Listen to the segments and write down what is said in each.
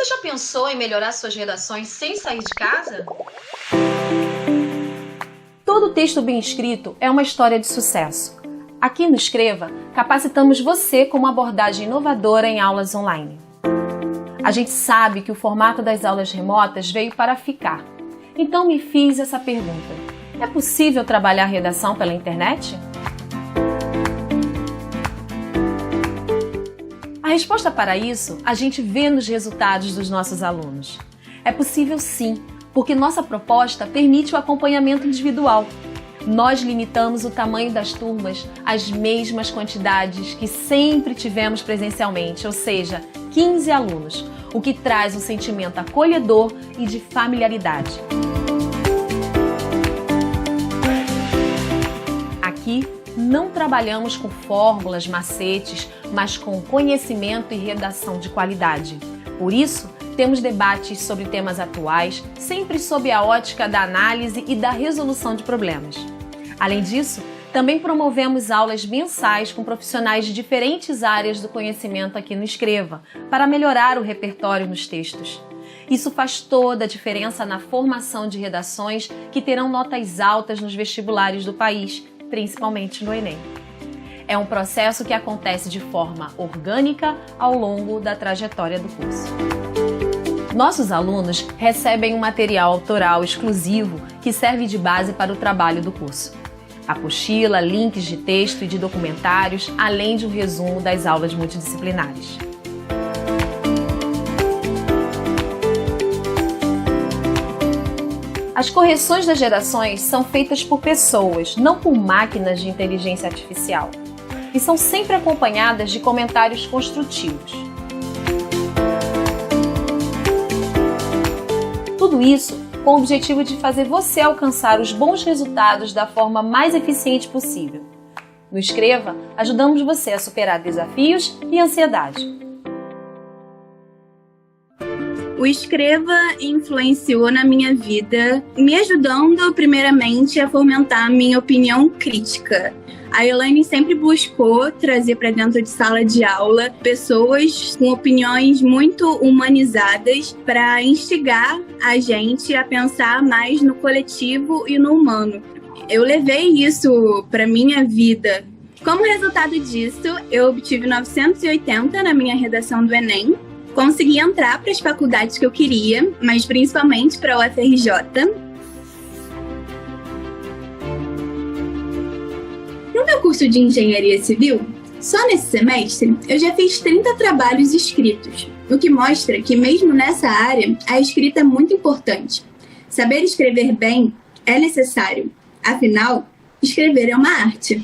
Você já pensou em melhorar suas redações sem sair de casa? Todo texto bem escrito é uma história de sucesso. Aqui no Escreva, capacitamos você com uma abordagem inovadora em aulas online. A gente sabe que o formato das aulas remotas veio para ficar. Então me fiz essa pergunta: é possível trabalhar redação pela internet? A resposta para isso a gente vê nos resultados dos nossos alunos. É possível sim, porque nossa proposta permite o acompanhamento individual. Nós limitamos o tamanho das turmas às mesmas quantidades que sempre tivemos presencialmente, ou seja, 15 alunos, o que traz um sentimento acolhedor e de familiaridade. Aqui não trabalhamos com fórmulas, macetes, mas com conhecimento e redação de qualidade. Por isso, temos debates sobre temas atuais, sempre sob a ótica da análise e da resolução de problemas. Além disso, também promovemos aulas mensais com profissionais de diferentes áreas do conhecimento aqui no Escreva, para melhorar o repertório nos textos. Isso faz toda a diferença na formação de redações que terão notas altas nos vestibulares do país, principalmente no Enem. É um processo que acontece de forma orgânica ao longo da trajetória do curso. Nossos alunos recebem um material autoral exclusivo que serve de base para o trabalho do curso. Apostila, links de texto e de documentários, além de um resumo das aulas multidisciplinares. As correções das redações são feitas por pessoas, não por máquinas de inteligência artificial, e são sempre acompanhadas de comentários construtivos. Tudo isso com o objetivo de fazer você alcançar os bons resultados da forma mais eficiente possível. No Escreva, ajudamos você a superar desafios e ansiedade. O Escreva influenciou na minha vida, me ajudando primeiramente a fomentar a minha opinião crítica. A Elaine sempre buscou trazer para dentro de sala de aula pessoas com opiniões muito humanizadas para instigar a gente a pensar mais no coletivo e no humano. Eu levei isso para minha vida. Como resultado disso, eu obtive 980 na minha redação do Enem. Consegui entrar para as faculdades que eu queria, mas principalmente para a UFRJ. No meu curso de Engenharia Civil, só nesse semestre, eu já fiz 30 trabalhos escritos, o que mostra que mesmo nessa área, a escrita é muito importante. Saber escrever bem é necessário, afinal, escrever é uma arte.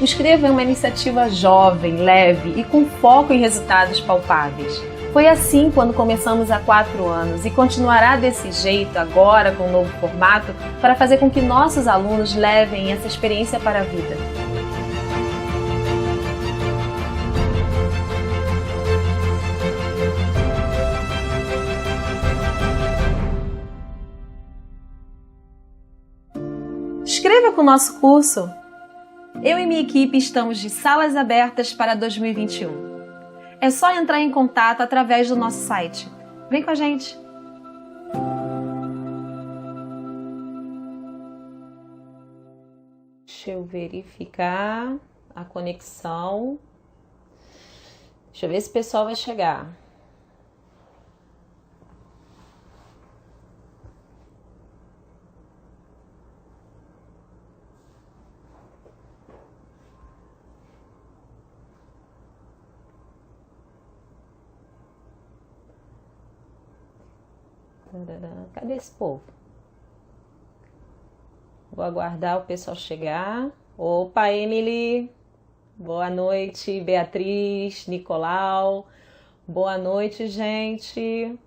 O Escreva é uma iniciativa jovem, leve e com foco em resultados palpáveis. Foi assim quando começamos há 4 anos e continuará desse jeito agora com o novo formato para fazer com que nossos alunos levem essa experiência para a vida. Escreva com o nosso curso! Eu e minha equipe estamos de salas abertas para 2021. É só entrar em contato através do nosso site. Vem com a gente! Deixa eu verificar a conexão. Deixa eu ver se o pessoal vai chegar. Cadê esse povo? Vou aguardar o pessoal chegar. Opa, Emily. Boa noite, Beatriz, Nicolau. Boa noite, gente.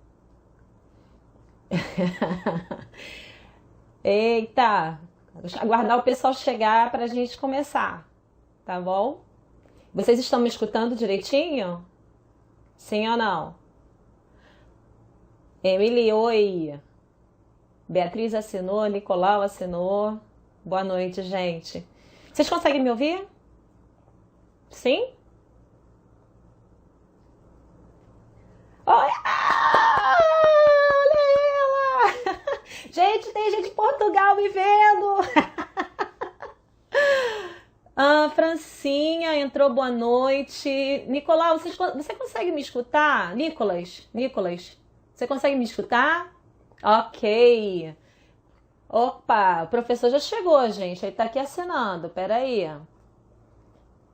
Eita, deixa eu aguardar o pessoal chegar para a gente começar, tá bom? Vocês estão me escutando direitinho? Sim ou não? Emily, oi. Beatriz assinou, Nicolau assinou. Boa noite, gente. Vocês conseguem me ouvir? Sim? Oi! Portugal me vendo! Francinha entrou, boa noite. Nicolau, você consegue me escutar? Nicolas, você consegue me escutar? Ok. Opa, o professor já chegou, gente. Ele tá aqui assinando, peraí.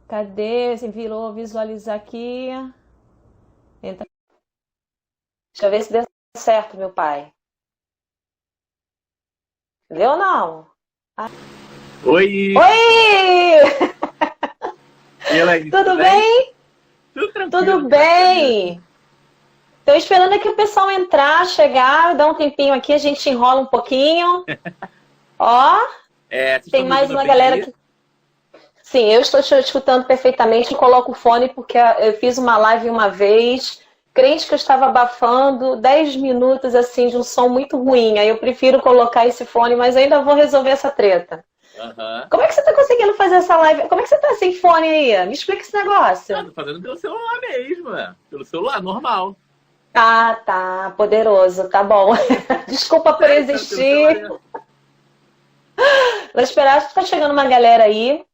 Cadê? Virou visualizar aqui. Entra. Deixa eu ver se deu certo, meu pai. Deu ou não? Oi! Oi! E Elaine, tudo bem? Tudo tranquilo. Tudo bem. Tô esperando aqui o pessoal entrar, chegar, dar um tempinho aqui, a gente enrola um pouquinho. Ó, tem mais uma galera aqui. Sim, eu estou te escutando perfeitamente, coloco o fone porque eu fiz uma live uma vez, crente que eu estava abafando 10 minutos assim de um som muito ruim, aí eu prefiro colocar esse fone, mas ainda vou resolver essa treta. Uhum. Como é que você tá conseguindo fazer essa live? Como é que você tá sem fone aí? Me explica esse negócio. Tô fazendo pelo celular mesmo, pelo celular, normal. Ah, tá, poderoso, tá bom. Desculpa por existir. Vou esperar, acho que tá chegando uma galera aí.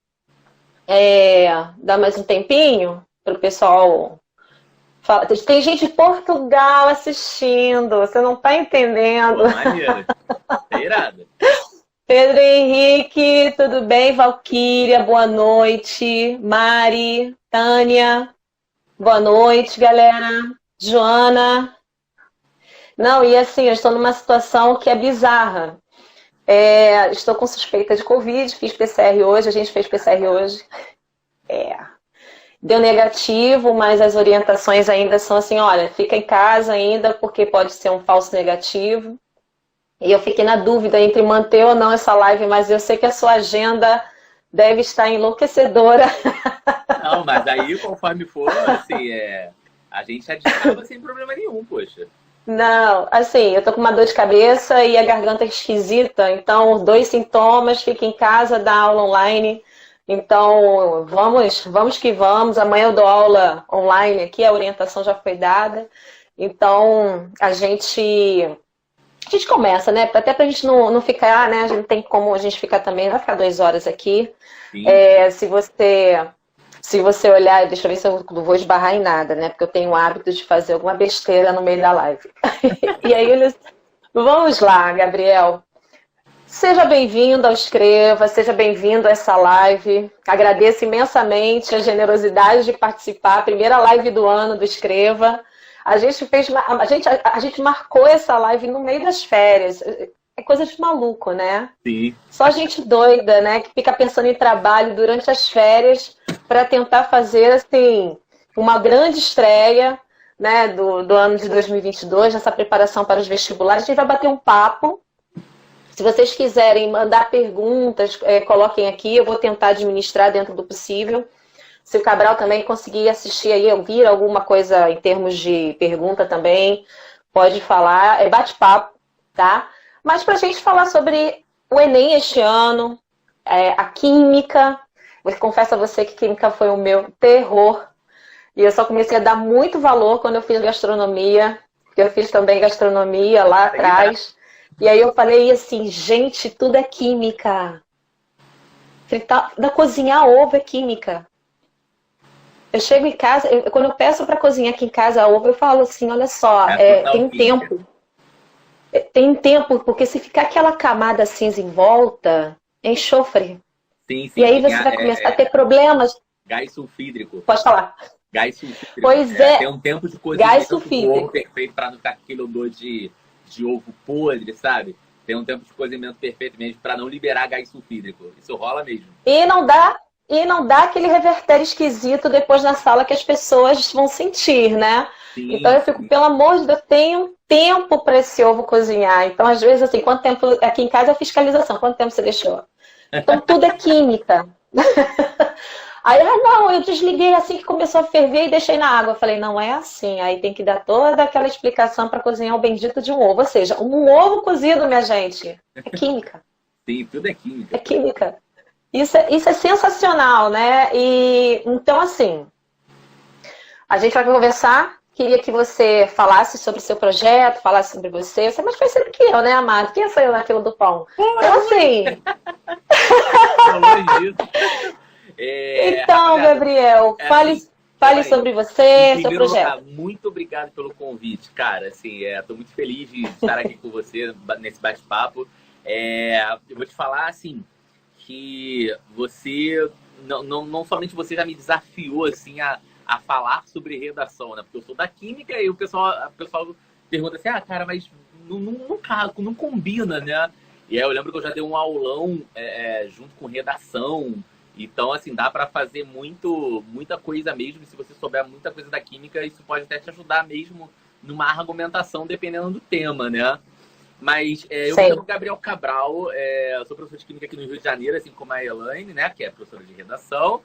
Dá mais um tempinho pro pessoal falar. Tem gente de Portugal assistindo, você não tá entendendo. Pô, maneiro. É irado. Pedro Henrique, tudo bem? Valquíria, boa noite. Mari, Tânia, boa noite, galera. Joana. Não, e assim, eu estou numa situação que é bizarra. Estou com suspeita de Covid, fiz PCR hoje, a gente fez PCR hoje. Deu negativo, mas as orientações ainda são assim, olha, fica em casa ainda, porque pode ser um falso negativo. E eu fiquei na dúvida entre manter ou não essa live, mas eu sei que a sua agenda deve estar enlouquecedora. Não, mas aí, conforme for, assim, a gente adiciona sem problema nenhum, poxa. Não, assim, eu tô com uma dor de cabeça e a garganta esquisita, então 2 sintomas, fica em casa, dá aula online. Então, vamos que vamos. Amanhã eu dou aula online aqui, a orientação já foi dada. Então, a gente começa, né? Até pra gente não ficar, né? A gente não tem como a gente ficar também, vai ficar 2 horas aqui. Se você olhar, deixa eu ver se eu não vou esbarrar em nada, né? Porque eu tenho o hábito de fazer alguma besteira no meio da live. E aí, vamos lá, Gabriel. Seja bem-vindo ao Escreva, seja bem-vindo a essa live. Agradeço imensamente a generosidade de participar, a primeira live do ano do Escreva. A gente marcou essa live no meio das férias. É coisa de maluco, né? Sim. Só gente doida, né? Que fica pensando em trabalho durante as férias para tentar fazer, assim, uma grande estreia, né, do ano de 2022, nessa preparação para os vestibulares. A gente vai bater um papo. Se vocês quiserem mandar perguntas, coloquem aqui. Eu vou tentar administrar dentro do possível. Se o Cabral também conseguir assistir aí, ouvir alguma coisa em termos de pergunta também, pode falar. É bate-papo, tá? Mas para a gente falar sobre o Enem este ano, a química. Eu confesso a você que química foi o meu terror. E eu só comecei a dar muito valor quando eu fiz gastronomia. Porque eu fiz também gastronomia lá atrás. E aí eu falei assim, gente, tudo é química. Cozinhar ovo é química. Eu chego em casa, quando eu peço para cozinhar aqui em casa ovo, eu falo assim, olha só, tem tempo. Tem tempo, porque se ficar aquela camada cinza em volta, é enxofre. Sim. E aí você vai começar a ter problemas. Gás sulfídrico. Pode falar. Gás sulfídrico. Pois é. Tem um tempo de cozimento Gás sulfídrico. ovo perfeito para não ficar aquele odor de ovo podre, sabe? Tem um tempo de cozimento perfeito mesmo para não liberar gás sulfídrico. Isso rola mesmo. E não dá aquele revertério esquisito depois na sala que as pessoas vão sentir, né? Sim, então eu fico, pelo amor de Deus, eu tenho tempo para esse ovo cozinhar. Então, às vezes, assim, quanto tempo... Aqui em casa é fiscalização. Quanto tempo você deixou? Então, tudo é química. Aí, não, eu desliguei assim que começou a ferver e deixei na água. Eu falei, não é assim. Aí tem que dar toda aquela explicação para cozinhar o bendito de um ovo. Ou seja, um ovo cozido, minha gente, é química. Sim, tudo é química. É química. Isso é sensacional, né? E então, assim, a gente vai conversar queria que você falasse sobre o seu projeto, falasse sobre você. Você é mais conhecido que eu, né, Amado? Quem sou eu na fila do pão? Então, assim... Então, Gabriel, fale sobre você, seu projeto. Muito obrigado pelo convite, cara. Assim, tô muito feliz de estar aqui com você nesse bate-papo. Eu vou te falar, assim, que você... Não somente você já me desafiou, assim, a falar sobre redação, né? Porque eu sou da química e o pessoal pergunta assim, cara, mas não combina, né? E aí eu lembro que eu já dei um aulão junto com redação. Então, assim, dá para fazer muita coisa mesmo. E se você souber muita coisa da química, isso pode até te ajudar mesmo numa argumentação, dependendo do tema, né? Mas eu me chamo Gabriel Cabral, sou professor de química aqui no Rio de Janeiro, assim como a Elaine, né? Que é professora de redação.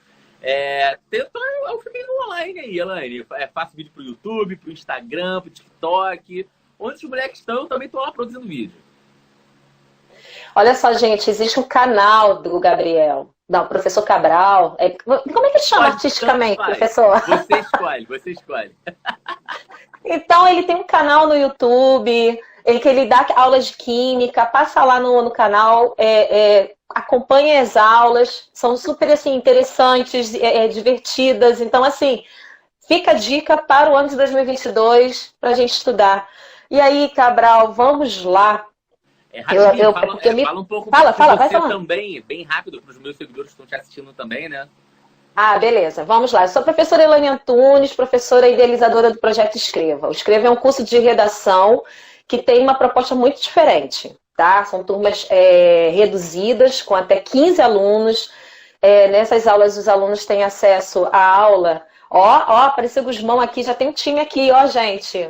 Eu fiquei no online aí, Elaine. Faço vídeo pro YouTube, pro Instagram, pro TikTok. Onde os moleques estão, eu também tô lá produzindo vídeo. Olha só, gente, existe um canal do Gabriel. Não, professor Cabral. Como é que ele chama artisticamente, professor? Você escolhe. Então, ele tem um canal no YouTube, que ele dá aulas de química, passa lá no canal, acompanha as aulas, são super assim, interessantes, divertidas. Então, assim, fica a dica para o ano de 2022 para a gente estudar. E aí, Cabral, vamos lá. Fala um pouco vai você também, bem rápido, para os meus seguidores que estão te assistindo também, né? Beleza. Vamos lá. Eu sou a professora Elaine Antunes, professora idealizadora do Projeto Escreva. O Escreva é um curso de redação que tem uma proposta muito diferente, tá? São turmas reduzidas, com até 15 alunos. Nessas aulas, os alunos têm acesso à aula. Apareceu o Gusmão aqui, já tem um time aqui, gente.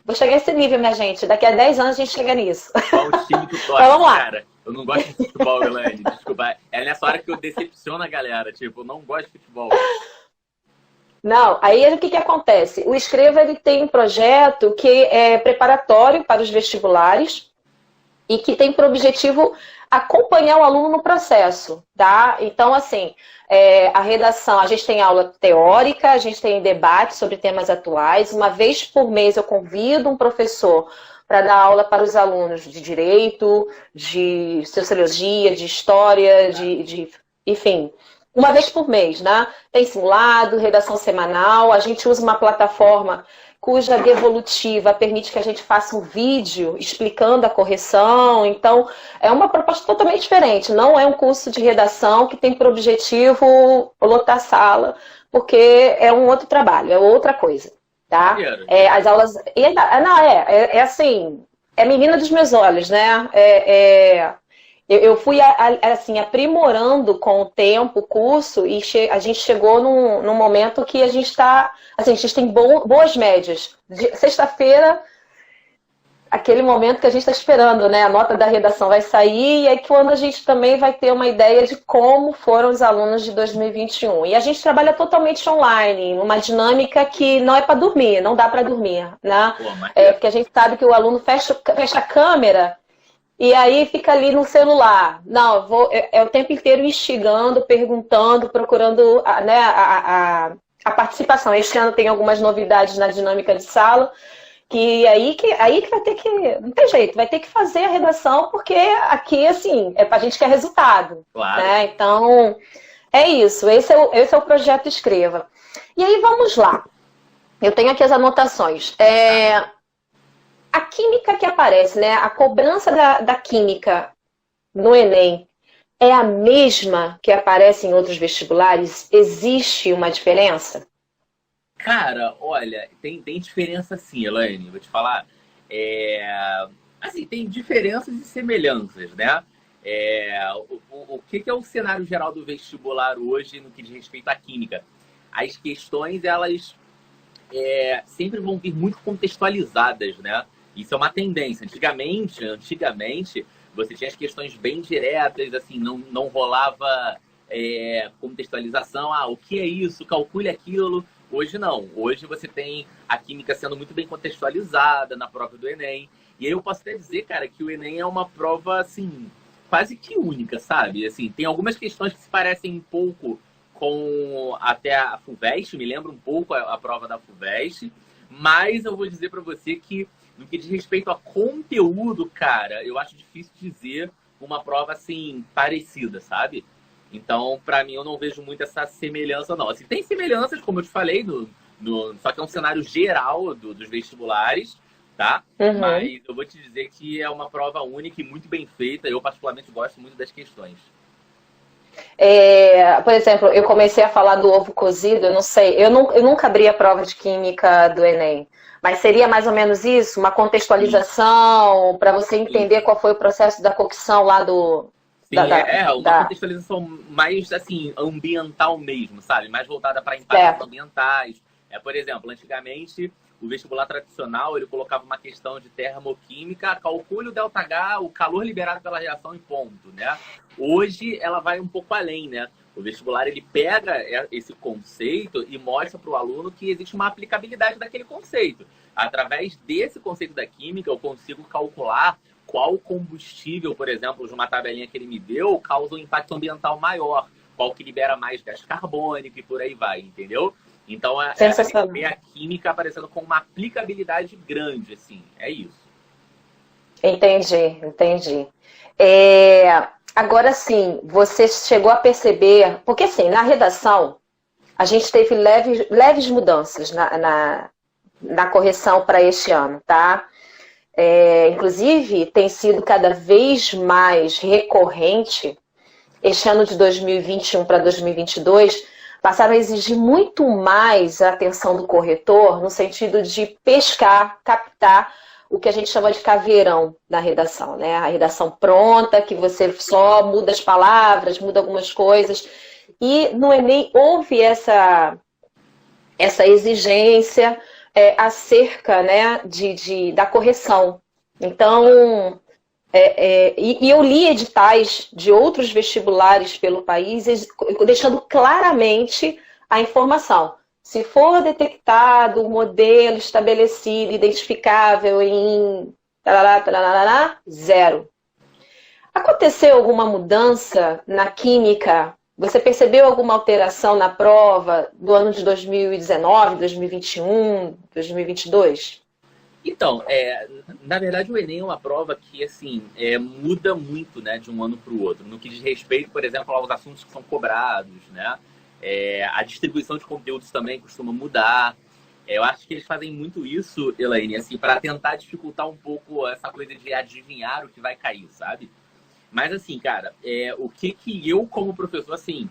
Vou chegar a esse nível, minha gente. Daqui a 10 anos a gente chega nisso. Qual o time que torce, vamos lá. Cara? Eu não gosto de futebol, Elaine. Desculpa. É nessa hora que eu decepciono a galera. Tipo, eu não gosto de futebol. Não, aí o que acontece? O Escreva ele tem um projeto que é preparatório para os vestibulares e que tem por objetivo acompanhar o aluno no processo, tá? Então, assim, a redação, a gente tem aula teórica, a gente tem debate sobre temas atuais. Uma vez por mês eu convido um professor para dar aula para os alunos de direito, de sociologia, de história, enfim, uma vez por mês, né? Tem simulado, redação semanal, a gente usa uma plataforma cuja devolutiva permite que a gente faça um vídeo explicando a correção. Então, é uma proposta totalmente diferente. Não é um curso de redação que tem por objetivo lotar a sala, porque é um outro trabalho, é outra coisa, tá? As aulas... assim, é menina dos meus olhos, né? Eu fui assim, aprimorando com o tempo o curso e a gente chegou num momento que a gente está... Assim, a gente tem boas médias. Sexta-feira, aquele momento que a gente está esperando, né? A nota da redação vai sair e aí quando a gente também vai ter uma ideia de como foram os alunos de 2021. E a gente trabalha totalmente online, numa dinâmica que não é para dormir, não dá para dormir, né? Porque a gente sabe que o aluno fecha a câmera e aí fica ali no celular. Não, o tempo inteiro instigando, perguntando, procurando a participação. Este ano tem algumas novidades na dinâmica de sala, que aí que vai ter que... Não tem jeito, vai ter que fazer a redação, porque aqui, assim, a gente quer resultado. Claro. Né? Então, é isso. Esse é o projeto Escreva. E aí, vamos lá. Eu tenho aqui as anotações. A química que aparece, né? A cobrança da química no Enem é a mesma que aparece em outros vestibulares? Existe uma diferença? Cara, olha, tem diferença sim, Elaine. Vou te falar. Assim, tem diferenças e semelhanças, né? O que é o cenário geral do vestibular hoje no que diz respeito à química? As questões, elas sempre vão vir muito contextualizadas, né? Isso é uma tendência. Antigamente, você tinha as questões bem diretas, assim, não rolava contextualização. O que é isso? Calcule aquilo. Hoje não. Hoje você tem a química sendo muito bem contextualizada na prova do Enem. E aí eu posso até dizer, cara, que o Enem é uma prova, assim, quase que única, sabe? Assim, tem algumas questões que se parecem um pouco com até a FUVEST, me lembra um pouco a prova da FUVEST, Mas eu vou dizer para você que, no que diz respeito a conteúdo, cara, eu acho difícil dizer uma prova, assim, parecida, sabe? Então, para mim, eu não vejo muito essa semelhança, não. Assim, tem semelhanças, como eu te falei, só que é um cenário geral dos vestibulares, tá? Uhum. Mas eu vou te dizer que é uma prova única e muito bem feita. Eu, particularmente, gosto muito das questões. Por exemplo, eu comecei a falar do ovo cozido, eu não sei, eu nunca abri a prova de química do Enem, mas seria mais ou menos isso? Uma contextualização para você entender qual foi o processo da cocção lá do... Sim, uma contextualização mais, assim, ambiental mesmo, sabe? Mais voltada para impactos ambientais. Por exemplo, antigamente, o vestibular tradicional, ele colocava uma questão de termoquímica, calcule o ΔH, o calor liberado pela reação e ponto, né? Hoje, ela vai um pouco além, né? O vestibular, ele pega esse conceito e mostra para o aluno que existe uma aplicabilidade daquele conceito. Através desse conceito da química, eu consigo calcular qual combustível, por exemplo, de uma tabelinha que ele me deu, causa um impacto ambiental maior, qual que libera mais gás carbônico e por aí vai, entendeu? Então, é a química aparecendo com uma aplicabilidade grande, assim, é isso. Entendi. Agora sim, você chegou a perceber... Porque, assim, na redação, a gente teve leves mudanças na correção para este ano, tá? Inclusive, tem sido cada vez mais recorrente, este ano de 2021 para 2022, passaram a exigir muito mais a atenção do corretor, no sentido de pescar, captar o que a gente chama de caveirão na redação, né? A redação pronta, que você só muda as palavras, muda algumas coisas. E no Enem houve essa exigência acerca, né, da correção. Então, e eu li editais de outros vestibulares pelo país, deixando claramente a informação. Se for detectado o modelo estabelecido, identificável em... zero. Aconteceu alguma mudança na química? Você percebeu alguma alteração na prova do ano de 2019, 2021, 2022? Então, na verdade, o Enem é uma prova que, assim, muda muito, né, de um ano para o outro. No que diz respeito, por exemplo, aos assuntos que são cobrados, né? A distribuição de conteúdos também costuma mudar. Eu acho que eles fazem muito isso, Elaine, assim, para tentar dificultar um pouco essa coisa de adivinhar o que vai cair, sabe? Mas, assim, cara, o que eu, como professor, assim,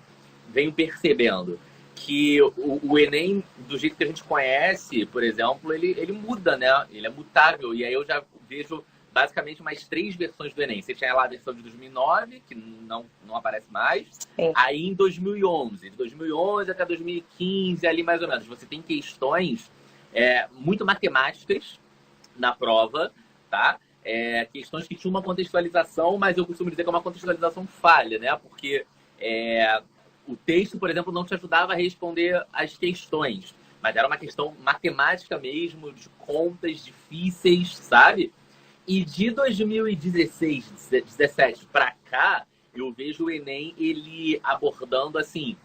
venho percebendo? Que o Enem, do jeito que a gente conhece, por exemplo, ele muda, né? Ele é mutável. E aí eu já vejo basicamente mais 3 versões do Enem. Você tinha lá a versão de 2009, que não aparece mais. Sim. Aí em 2011. De 2011 até 2015, ali mais ou menos. Você tem questões muito matemáticas na prova, tá? Questões que tinham uma contextualização, mas eu costumo dizer que é uma contextualização falha, né? Porque o texto, por exemplo, não te ajudava a responder as questões, mas era uma questão matemática mesmo, de contas difíceis, sabe? E de 2016, 2017 para cá, eu vejo o Enem ele abordando assim,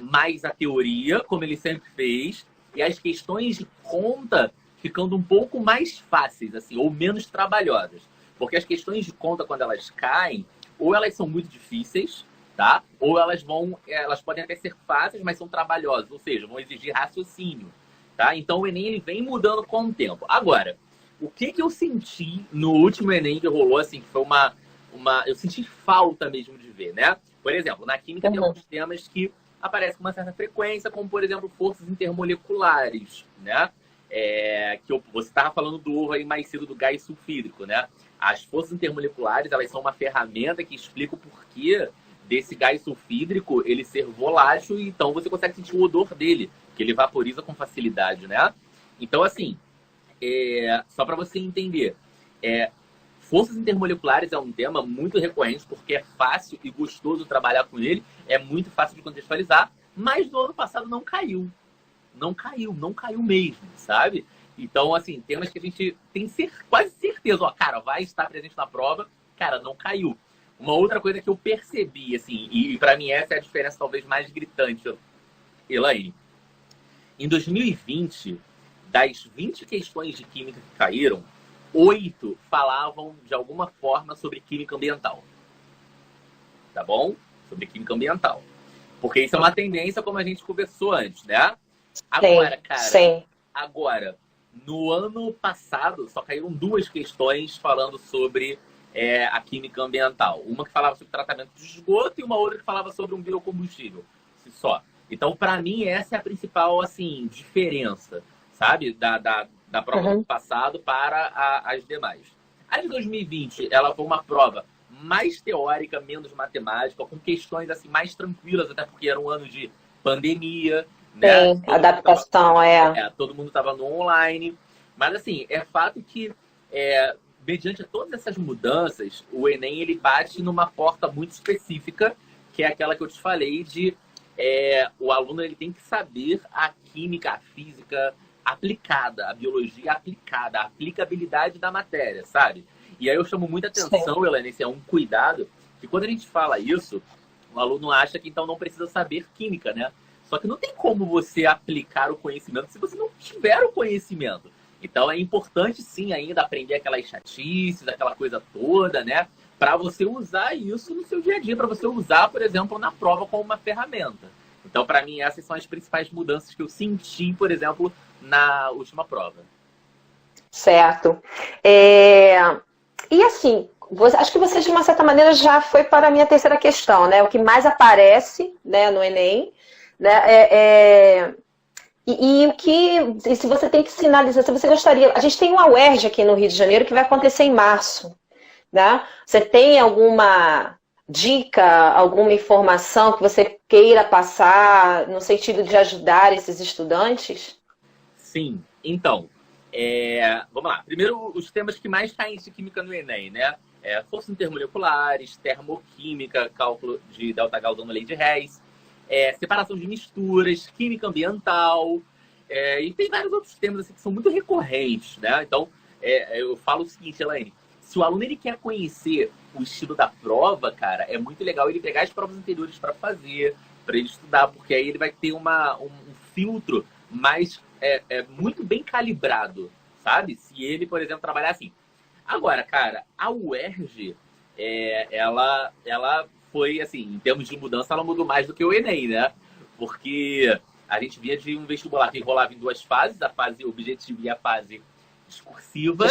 mais a teoria, como ele sempre fez, e as questões de conta ficando um pouco mais fáceis, assim, ou menos trabalhosas. Porque as questões de conta, quando elas caem, ou elas são muito difíceis, tá? Ou elas podem até ser fáceis, mas são trabalhosas, ou seja, vão exigir raciocínio, tá? Então o Enem ele vem mudando com o tempo. Agora, o que eu senti no último Enem que rolou, assim, que foi eu senti falta mesmo de ver, né? Por exemplo, na química tem alguns temas que aparecem com uma certa frequência, como, por exemplo, forças intermoleculares, né? Você estava falando do ovo aí mais cedo do gás sulfídrico, né? As forças intermoleculares, elas são uma ferramenta que explica o porquê desse gás sulfídrico ele ser volátil, e então você consegue sentir o odor dele, que ele vaporiza com facilidade, né? Então, assim, só para você entender, forças intermoleculares é um tema muito recorrente, porque é fácil e gostoso trabalhar com ele, é muito fácil de contextualizar, mas no ano passado não caiu. Não caiu mesmo, sabe? Então, assim, temas que a gente tem quase certeza, cara, vai estar presente na prova, cara, não caiu. Uma outra coisa que eu percebi, assim, e para mim essa é a diferença talvez mais gritante, Elaine. Em 2020, das 20 questões de química que caíram, 8 falavam de alguma forma sobre química ambiental. Tá bom? Sobre química ambiental. Porque isso é uma tendência, como a gente conversou antes, né? Agora, cara, sim. Agora, no ano passado, só caíram 2 questões falando sobre a química ambiental. Uma que falava sobre tratamento de esgoto e uma outra que falava sobre um biocombustível. Só. Então, para mim, essa é a principal, assim, diferença, sabe? Da prova do ano passado para as demais. A de 2020, ela foi uma prova mais teórica, menos matemática, com questões, assim, mais tranquilas, até porque era um ano de pandemia, né? Sim, adaptação, todo mundo estava no online. Mas, assim, é fato que, mediante todas essas mudanças, o Enem, ele bate numa porta muito específica, que é aquela que eu te falei de o aluno ele tem que saber a química, a física aplicada, a biologia aplicada, a aplicabilidade da matéria, sabe? E aí eu chamo muita atenção, Elaine, esse é um cuidado, que quando a gente fala isso, o aluno acha que então não precisa saber química, né? Só que não tem como você aplicar o conhecimento se você não tiver o conhecimento. Então é importante sim ainda aprender aquelas chatices, aquela coisa toda, né? Para você usar isso no seu dia a dia, para você usar, por exemplo, na prova como uma ferramenta. Então, para mim, essas são as principais mudanças que eu senti, por exemplo, na última prova. Certo. E assim, acho que você, de uma certa maneira, já foi para a minha terceira questão, né? O que mais aparece, né, no Enem, né, e se você tem que sinalizar, se você gostaria... A gente tem uma UERJ aqui no Rio de Janeiro que vai acontecer em março, né? Você tem alguma dica, alguma informação que você queira passar no sentido de ajudar esses estudantes? Sim, então, vamos lá. Primeiro, os temas que mais caem de química no Enem, né? Forças intermoleculares, termoquímica, cálculo de delta-Gauss lei de Hess, separação de misturas, química ambiental, e tem vários outros temas assim, que são muito recorrentes, né? Então, eu falo o seguinte, Elaine, se o aluno ele quer conhecer o estilo da prova, cara, é muito legal ele pegar as provas anteriores para fazer, para ele estudar, porque aí ele vai ter um filtro mais muito bem calibrado, sabe? Se ele, por exemplo, trabalhar assim. Agora, cara, a UERJ, ela foi, assim, em termos de mudança, ela mudou mais do que o Enem, né? Porque a gente via de um vestibular que rolava em 2 fases, a fase objetiva e a fase discursiva.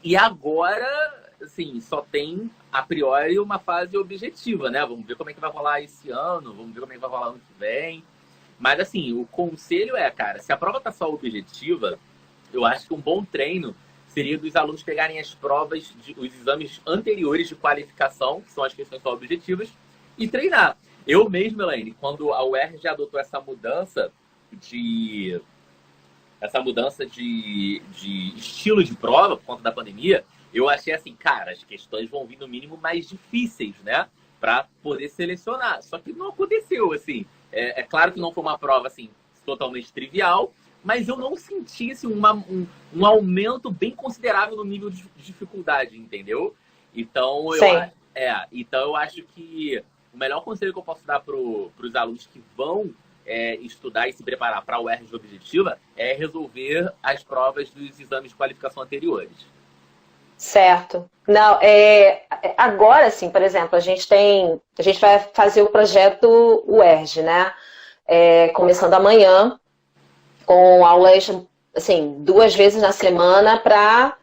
E agora, assim, só tem, a priori, uma fase objetiva, né? Vamos ver como é que vai rolar esse ano, vamos ver como é que vai rolar ano que vem. Mas, assim, o conselho cara, se a prova tá só objetiva, eu acho que um bom treino seria dos alunos pegarem as provas, os exames anteriores de qualificação, que são as questões só objetivas, e treinar. Eu mesmo, Elaine, quando a UERJ adotou essa mudança de estilo de prova por conta da pandemia, eu achei assim, cara, as questões vão vir no mínimo mais difíceis, né? Para poder selecionar. Só que não aconteceu, assim. É claro que não foi uma prova, assim, totalmente trivial, mas eu não senti assim, um aumento bem considerável no nível de dificuldade, entendeu? Então, eu acho que o melhor conselho que eu posso dar para os alunos que vão estudar e se preparar para a UERJ objetiva é resolver as provas dos exames de qualificação anteriores. Certo. Não, agora, assim, por exemplo, a gente vai fazer o projeto UERJ, né? Começando amanhã, com aulas, assim, 2 vezes na semana para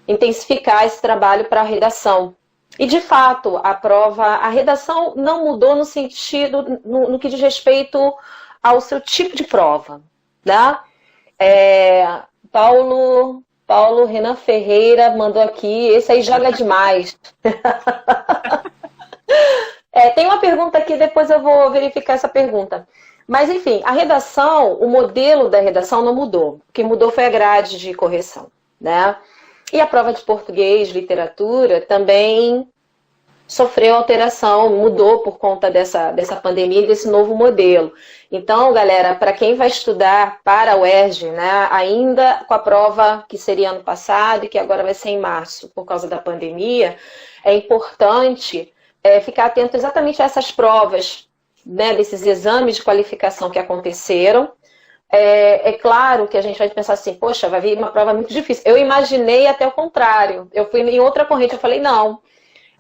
intensificar esse trabalho para a redação. E, de fato, a redação não mudou no sentido, no que diz respeito ao seu tipo de prova, né? Paulo Renan Ferreira mandou aqui, esse aí joga demais. Tem uma pergunta aqui, depois eu vou verificar essa pergunta. Mas, enfim, a redação, o modelo da redação não mudou. O que mudou foi a grade de correção, né? E a prova de português, literatura, também sofreu alteração, mudou por conta dessa pandemia e desse novo modelo. Então, galera, para quem vai estudar para a UERJ, né, ainda com a prova que seria ano passado e que agora vai ser em março por causa da pandemia, é importante ficar atento exatamente a essas provas, né, desses exames de qualificação que aconteceram, é claro que a gente vai pensar assim, poxa, vai vir uma prova muito difícil. Eu imaginei até o contrário. Eu fui em outra corrente, eu falei, não.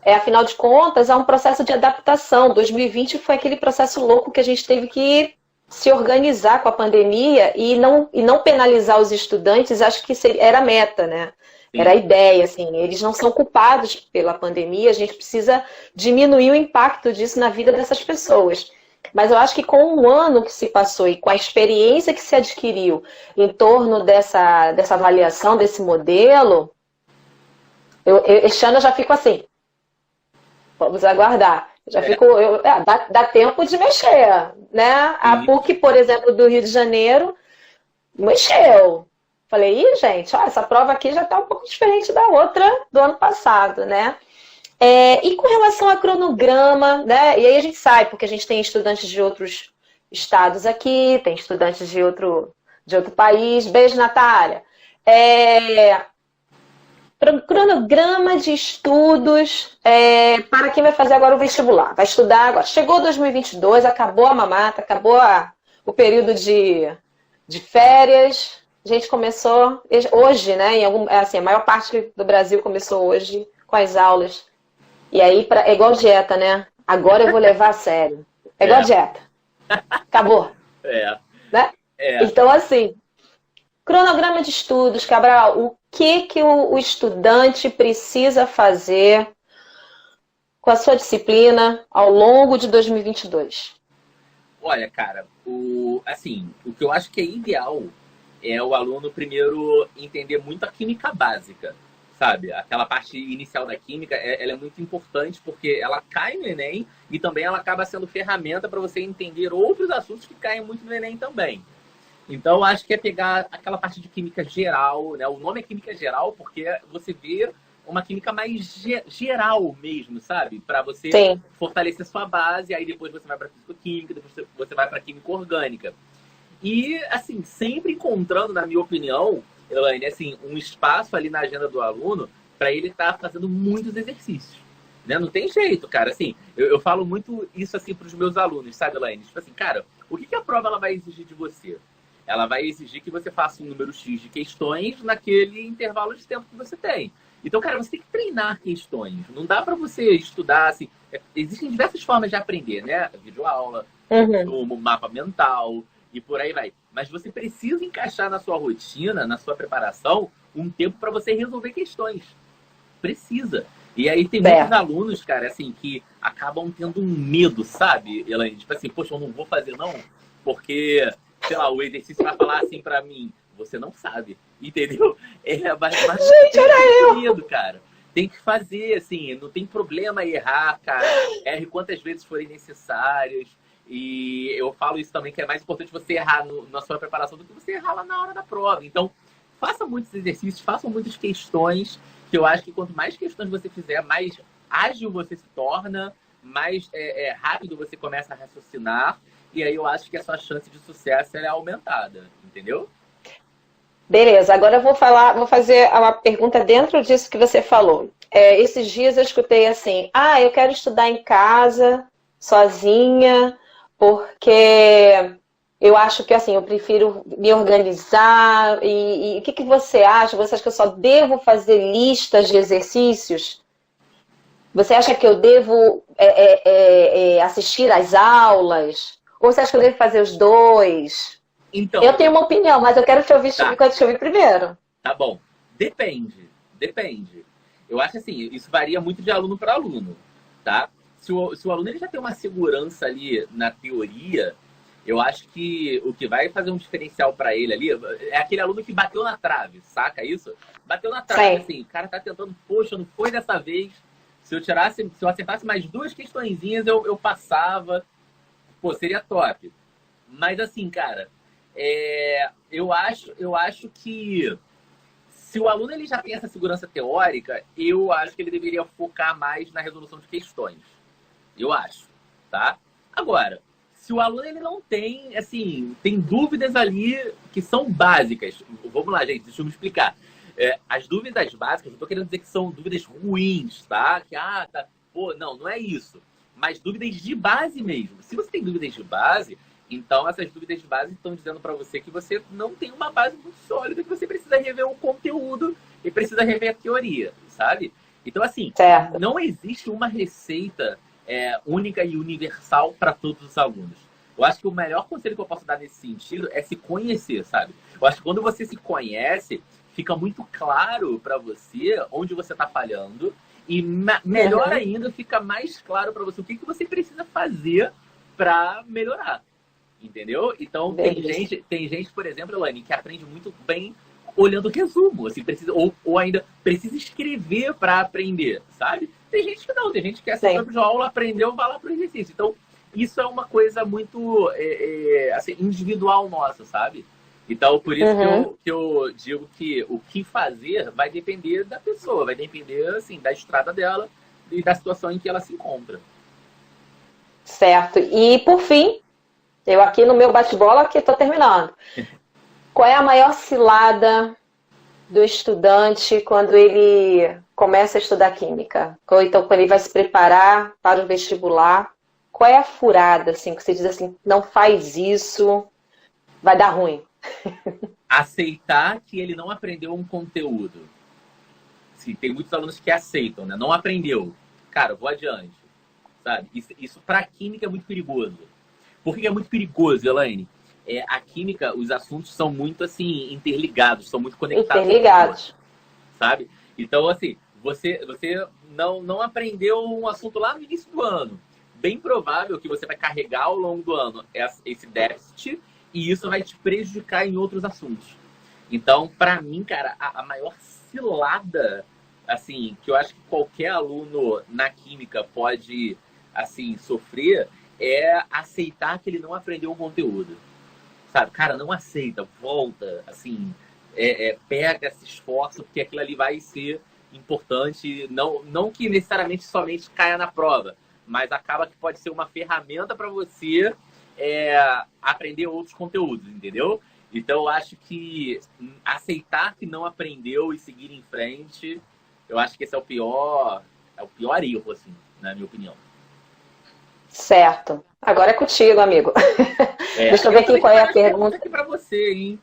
Afinal de contas, é um processo de adaptação. 2020 foi aquele processo louco que a gente teve que se organizar com a pandemia e não penalizar os estudantes, acho que era a meta, né? Era a ideia, assim, eles não são culpados pela pandemia, a gente precisa diminuir o impacto disso na vida dessas pessoas. Mas eu acho que com o ano que se passou e com a experiência que se adquiriu em torno dessa avaliação, desse modelo, este ano eu já fico assim, vamos aguardar. Dá tempo de mexer, né? A PUC, por exemplo, do Rio de Janeiro, mexeu. Falei, gente, essa prova aqui já está um pouco diferente da outra do ano passado, né? E com relação a cronograma, né? E aí a gente sai, porque a gente tem estudantes de outros estados aqui, tem estudantes de outro país. Beijo, Natália. Cronograma de estudos para quem vai fazer agora o vestibular. Vai estudar agora. Chegou 2022, acabou a mamata, acabou o período de férias. A gente começou hoje, né? A maior parte do Brasil começou hoje com as aulas. E aí, é igual dieta, né? Agora eu vou levar a sério. É igual dieta. Acabou. Né? Então, assim, cronograma de estudos, Cabral, o que o estudante precisa fazer com a sua disciplina ao longo de 2022? Olha, cara, o que eu acho que é ideal é o aluno primeiro entender muito a química básica, sabe? Aquela parte inicial da química, ela é muito importante porque ela cai no Enem e também ela acaba sendo ferramenta para você entender outros assuntos que caem muito no Enem também. Então, eu acho que é pegar aquela parte de química geral, né? O nome é química geral porque você vê uma química mais geral mesmo, sabe? Para você fortalecer sua base, aí depois você vai para físico-química, depois você vai para química orgânica. E, assim, sempre encontrando, na minha opinião, Elaine, assim, um espaço ali na agenda do aluno para ele estar fazendo muitos exercícios. Né? Não tem jeito, cara. Assim, eu falo muito isso assim para os meus alunos, sabe, Elaine? Tipo assim, cara, o que a prova ela vai exigir de você? Ela vai exigir que você faça um número X de questões naquele intervalo de tempo que você tem. Então, cara, você tem que treinar questões. Não dá para você estudar, assim... Existem diversas formas de aprender, né? Videoaula, o mapa mental e por aí vai. Mas você precisa encaixar na sua rotina, na sua preparação, um tempo para você resolver questões. Precisa. E aí tem muitos alunos, cara, assim, que acabam tendo um medo, sabe, Elaine? Tipo assim, poxa, eu não vou fazer não, porque, sei lá, o exercício vai falar assim pra mim, você não sabe, entendeu? Mas gente, era eu! Medo, cara. Tem que fazer, assim, não tem problema errar, cara. Erre quantas vezes forem necessárias. E eu falo isso também, que é mais importante você errar na sua preparação do que você errar lá na hora da prova. Então, faça muitos exercícios, façam muitas questões, que eu acho que quanto mais questões você fizer, mais ágil você se torna, mais rápido você começa a raciocinar, e aí eu acho que a sua chance de sucesso é aumentada, entendeu? Beleza, agora eu vou fazer uma pergunta dentro disso que você falou. Esses dias eu escutei assim, eu quero estudar em casa, sozinha, porque eu acho que assim, eu prefiro me organizar. E o que você acha? Você acha que eu só devo fazer listas de exercícios? Você acha que eu devo assistir às aulas? Ou você acha que eu devo fazer os dois? Então, eu tenho uma opinião, mas eu quero te ouvir, te ouvir primeiro. Tá bom. Depende. Eu acho assim, isso varia muito de aluno para aluno, tá? Se o aluno ele já tem uma segurança ali na teoria, eu acho que o que vai fazer um diferencial para ele ali é aquele aluno que bateu na trave, saca isso? Bateu na trave, assim, o cara tá tentando, poxa, não foi dessa vez. Se eu acertasse mais 2 questõezinhas, eu passava. Pô, seria top. Mas assim, cara, eu acho que se o aluno ele já tem essa segurança teórica, eu acho que ele deveria focar mais na resolução de questões. Eu acho, tá? Agora, se o aluno ele não tem, assim, tem dúvidas ali que são básicas. Vamos lá, gente, deixa eu me explicar. As dúvidas básicas, não estou querendo dizer que são dúvidas ruins, tá? Que, pô, não é isso. Mas dúvidas de base mesmo. Se você tem dúvidas de base, Então, essas dúvidas de base estão dizendo para você que você não tem uma base muito sólida, que você precisa rever o conteúdo e precisa rever a teoria, sabe? Então, assim, Certo. não existe uma receita única e universal para todos os alunos. Eu acho que o melhor conselho que eu posso dar nesse sentido é se conhecer, sabe? Eu acho que quando você se conhece, fica muito claro para você onde você está falhando e melhor ainda, fica mais claro para você o que você precisa fazer para melhorar. Entendeu? Então, tem gente, por exemplo, Elaine, que aprende muito bem olhando resumo, assim, precisa, ou ainda precisa escrever para aprender, sabe? Tem gente que não, tem gente que assistiu a aula, aprendeu, vai lá pro exercício. Então, isso é uma coisa muito assim, individual nossa, sabe? Então, por isso que eu digo que o que fazer vai depender da pessoa, vai depender, assim, da estrada dela e da situação em que ela se encontra. Certo. E, por fim, eu aqui no meu bate-bola, que estou terminando. Qual é a maior cilada do estudante quando ele começa a estudar química? Ou então, quando ele vai se preparar para o vestibular? Qual é a furada, assim, que você diz assim, não faz isso, vai dar ruim? Aceitar que ele não aprendeu um conteúdo. Sim, tem muitos alunos que aceitam, né? Não aprendeu. Cara, vou adiante. Sabe? Isso para a química é muito perigoso. Por que é muito perigoso, Elaine? A química, os assuntos são muito, assim, interligados, são muito conectados. Interligados. Sabe? Então, assim, você não aprendeu um assunto lá no início do ano. Bem provável que você vai carregar ao longo do ano esse déficit e isso vai te prejudicar em outros assuntos. Então, para mim, cara, a maior cilada, assim, que eu acho que qualquer aluno na química pode, assim, sofrer é aceitar que ele não aprendeu um conteúdo. Sabe? Cara, não aceita, volta, assim, pega, se esforça, porque aquilo ali vai ser importante, não que necessariamente somente caia na prova, mas acaba que pode ser uma ferramenta para você aprender outros conteúdos, entendeu? Então, eu acho que aceitar que não aprendeu e seguir em frente, eu acho que esse é o pior erro, assim, na minha opinião. Certo. Agora é contigo, amigo. Deixa eu ver aqui qual é a pergunta. Aqui para você, hein?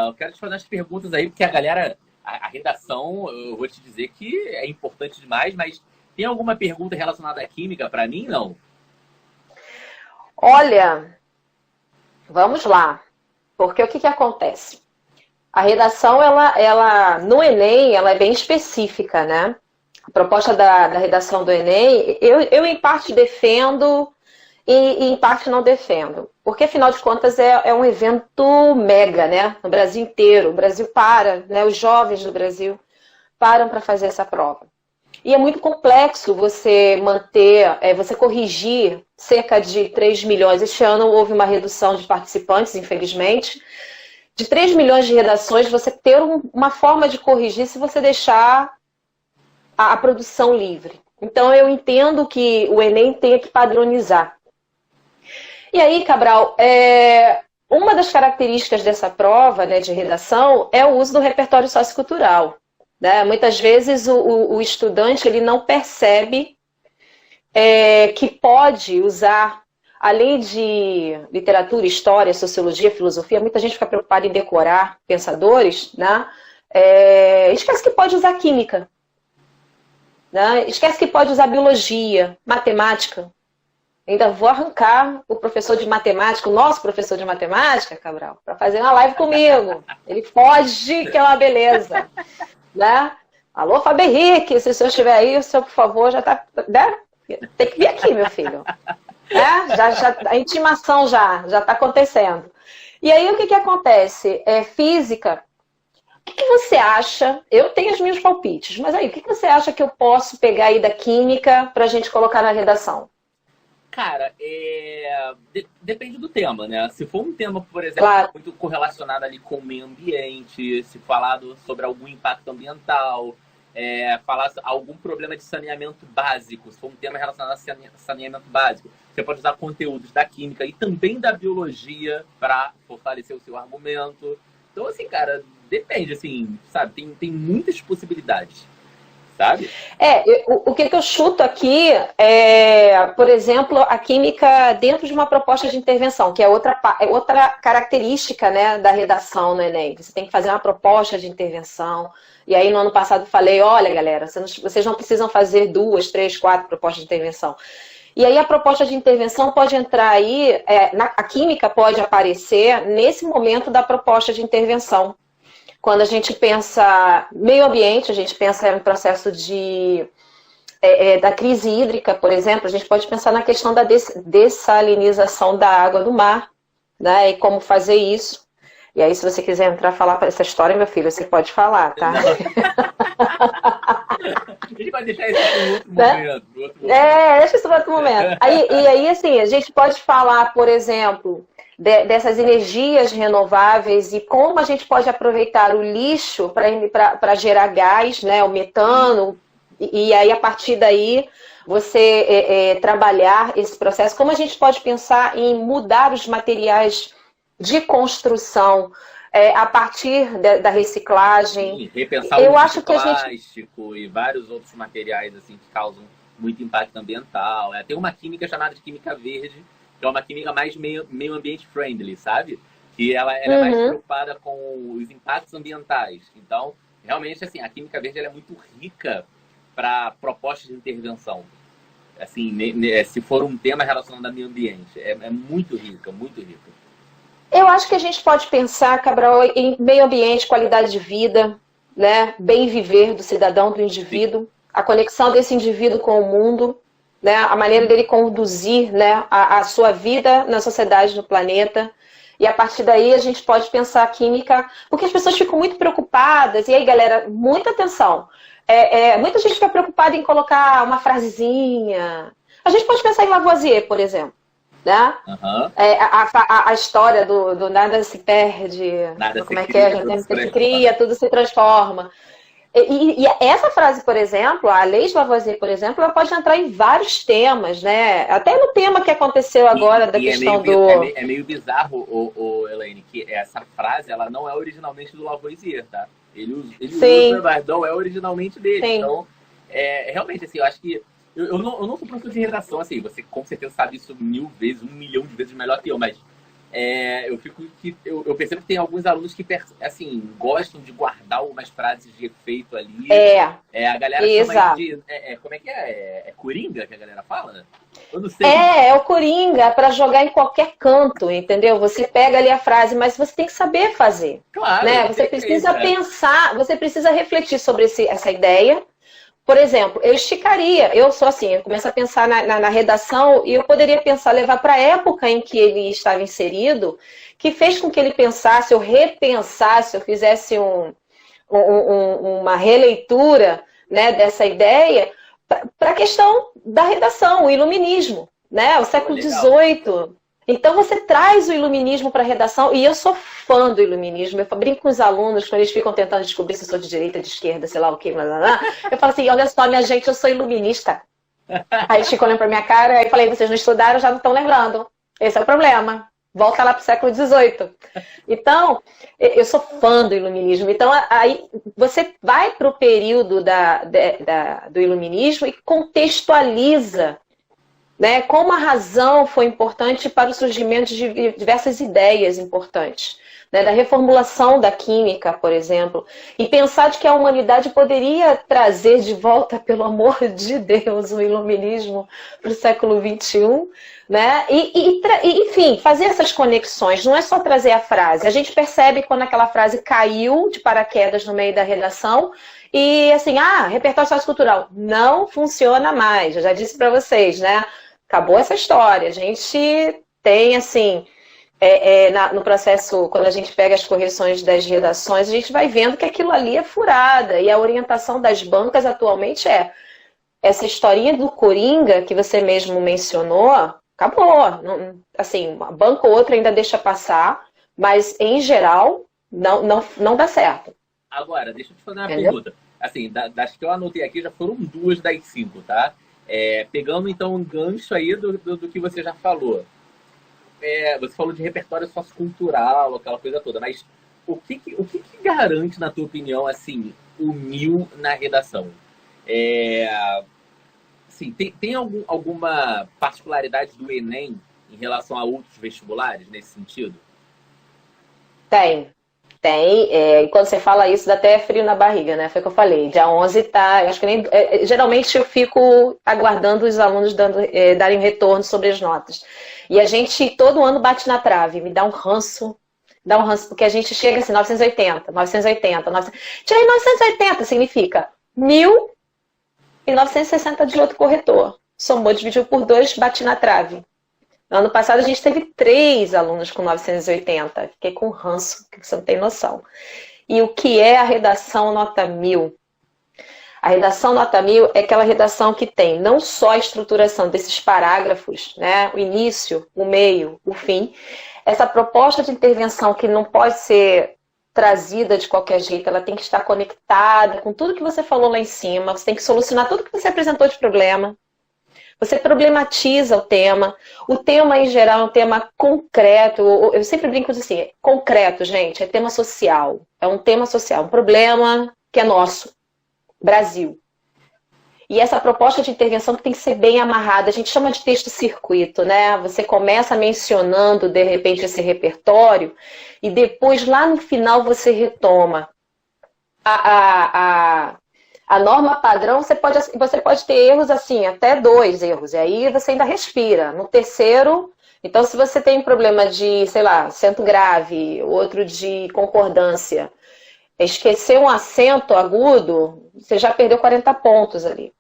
Eu quero te fazer umas perguntas aí, porque a galera, a redação, eu vou te dizer que é importante demais, mas tem alguma pergunta relacionada à química para mim? Não. Olha, vamos lá. Porque o que acontece? A redação, ela no Enem, ela é bem específica, né? A proposta da redação do Enem, eu em parte defendo e em parte não defendo. Porque, afinal de contas, é um evento mega, né? No Brasil inteiro. O Brasil para, né? Os jovens do Brasil param para fazer essa prova. E é muito complexo você você corrigir cerca de 3 milhões. Este ano houve uma redução de participantes, infelizmente. De 3 milhões de redações, você ter uma forma de corrigir se você deixar a produção livre. Então, eu entendo que o Enem tenha que padronizar. E aí, Cabral, uma das características dessa prova, né, de redação é o uso do repertório sociocultural. Né? Muitas vezes o estudante ele não percebe que pode usar, além de literatura, história, sociologia, filosofia, muita gente fica preocupada em decorar pensadores, né? Esquece que pode usar química. Né? Esquece que pode usar biologia, matemática. Ainda vou arrancar o professor de matemática, o nosso professor de matemática, Cabral, para fazer uma live comigo. Ele pode, que é uma beleza. Né? Alô, Fábio Henrique, se o senhor estiver aí, o senhor, por favor, já está... Né? Tem que vir aqui, meu filho. A intimação já está acontecendo. E aí, o que acontece? Física. O que você acha? Eu tenho os meus palpites, mas aí, o que você acha que eu posso pegar aí da química para a gente colocar na redação? Cara, depende do tema, né? Se for um tema, por exemplo, claro, muito correlacionado ali com o meio ambiente, se falado sobre algum impacto ambiental, falar algum problema de saneamento básico, se for um tema relacionado a saneamento básico, você pode usar conteúdos da química e também da biologia para fortalecer o seu argumento. Então, assim, cara, depende, assim, sabe? Tem muitas possibilidades, sabe? O que eu chuto aqui por exemplo, a química dentro de uma proposta de intervenção, que é outra característica, né, da redação no Enem. Você tem que fazer uma proposta de intervenção. E aí, no ano passado, eu falei, olha, galera, vocês não precisam fazer 2, 3, 4 propostas de intervenção. E aí, a proposta de intervenção pode entrar aí, a química pode aparecer nesse momento da proposta de intervenção. Quando a gente pensa meio ambiente, a gente pensa no processo da crise hídrica, por exemplo, a gente pode pensar na questão da dessalinização da água do mar, né, e como fazer isso. E aí, se você quiser entrar e falar essa história, meu filho, você pode falar, tá? A gente vai deixar isso para outro momento. Deixa isso para outro momento. E aí, assim, a gente pode falar, por exemplo, dessas energias renováveis e como a gente pode aproveitar o lixo para gerar gás, né, o metano, e aí, a partir daí, você trabalhar esse processo. Como a gente pode pensar em mudar os materiais de construção a partir da reciclagem. Sim, repensar o uso de plástico e vários outros materiais assim, que causam muito impacto ambiental. Tem uma química chamada de química verde, que é uma química mais meio ambiente friendly, sabe? Que ela é mais preocupada com os impactos ambientais. Então, realmente, assim, a química verde ela é muito rica para propostas de intervenção. Assim, se for um tema relacionado ao meio ambiente, é muito rica, muito rica. Eu acho que a gente pode pensar, Cabral, em meio ambiente, qualidade de vida, né? Bem viver do cidadão, do indivíduo, a conexão desse indivíduo com o mundo, né? A maneira dele conduzir, né, a sua vida na sociedade, no planeta. E a partir daí a gente pode pensar a química, porque as pessoas ficam muito preocupadas. E aí, galera, muita atenção. Muita gente fica preocupada em colocar uma frasezinha. A gente pode pensar em Lavoisier, por exemplo. Né? Uhum. A história do nada se perde, nada como é que é? Tudo se cria, tudo se transforma. E essa frase, por exemplo, a lei de Lavoisier, por exemplo, ela pode entrar em vários temas, né? Até no tema que aconteceu agora da questão É meio bizarro, Elaine, que essa frase ela não é originalmente do Lavoisier, tá? Ele usa, mas não é originalmente dele. Sim. Então, realmente, assim, eu acho que eu não sou professor de redação, assim, você com certeza sabe isso 1000 vezes, 1 milhão de vezes melhor que eu, mas eu percebo que tem alguns alunos que, assim, gostam de guardar umas frases de efeito ali. A galera chama de... como é que é? É coringa que a galera fala? Eu não sei. É o coringa para jogar em qualquer canto, entendeu? Você pega ali a frase, mas você tem que saber fazer. Claro. Né? Você precisa pensar, você precisa refletir sobre essa ideia. Por exemplo, eu esticaria, eu sou assim, eu começo a pensar na redação e eu poderia pensar, levar para a época em que ele estava inserido, que fez com que ele pensasse, ou repensasse, ou fizesse uma releitura, né, dessa ideia, para a questão da redação, o iluminismo, né, o século XVIII. Então você traz o iluminismo para a redação, e eu sou fã do iluminismo. Eu brinco com os alunos, quando eles ficam tentando descobrir se eu sou de direita, de esquerda, sei lá o que, eu falo assim, olha só, minha gente, eu sou iluminista. Aí eles ficam olhando para minha cara, aí eu falei, vocês não estudaram, já não estão lembrando. Esse é o problema. Volta lá para o século XVIII. Então, eu sou fã do iluminismo. Então, aí você vai para o período do iluminismo e contextualiza, né, como a razão foi importante para o surgimento de diversas ideias importantes, né, da reformulação da química, por exemplo, e pensar de que a humanidade poderia trazer de volta, pelo amor de Deus, o iluminismo para o século XXI, né, enfim, fazer essas conexões, não é só trazer a frase. A gente percebe quando aquela frase caiu de paraquedas no meio da redação, e assim, repertório sociocultural não funciona mais, eu já disse para vocês, né? Acabou essa história. A gente tem, assim, no processo, quando a gente pega as correções das redações, a gente vai vendo que aquilo ali é furada. E a orientação das bancas atualmente essa historinha do Coringa, que você mesmo mencionou, acabou. Não, assim, uma banca ou outra ainda deixa passar, mas, em geral, não dá certo. Agora, deixa eu te fazer uma pergunta. Assim, das que eu anotei aqui, já foram 2 das 5, tá? Pegando, então, um gancho aí do que você já falou. Você falou de repertório sociocultural, aquela coisa toda, mas o que garante, na tua opinião, assim, o 1000 na redação? Assim, tem alguma particularidade do Enem em relação a outros vestibulares nesse sentido? Tem. E quando você fala isso, dá até frio na barriga, né? Foi o que eu falei. Dia 11 tá. Acho que nem. Geralmente eu fico aguardando os alunos darem um retorno sobre as notas. E a gente todo ano bate na trave, me dá um ranço. Porque a gente chega assim, 980. Tirei 980, significa 1.960 de outro corretor. Somou, dividiu por 2, bati na trave. No ano passado a gente teve 3 alunos com 980. Fiquei com ranço, que você não tem noção. E o que é a redação nota 1000? A redação nota 1000 é aquela redação que tem não só a estruturação desses parágrafos, né? O início, o meio, o fim. Essa proposta de intervenção que não pode ser trazida de qualquer jeito, ela tem que estar conectada com tudo que você falou lá em cima. Você tem que solucionar tudo que você apresentou de problema. Você problematiza o tema. O tema, em geral, é um tema concreto. Eu sempre brinco assim, concreto, gente, é tema social. É um tema social, um problema que é nosso, Brasil. E essa proposta de intervenção que tem que ser bem amarrada. A gente chama de texto-circuito, né? Você começa mencionando, de repente, esse repertório e depois, lá no final, você retoma. A norma padrão, você pode ter erros assim, até 2 erros, e aí você ainda respira. No terceiro, então se você tem um problema de, sei lá, acento grave, outro de concordância, esquecer um acento agudo, você já perdeu 40 pontos ali.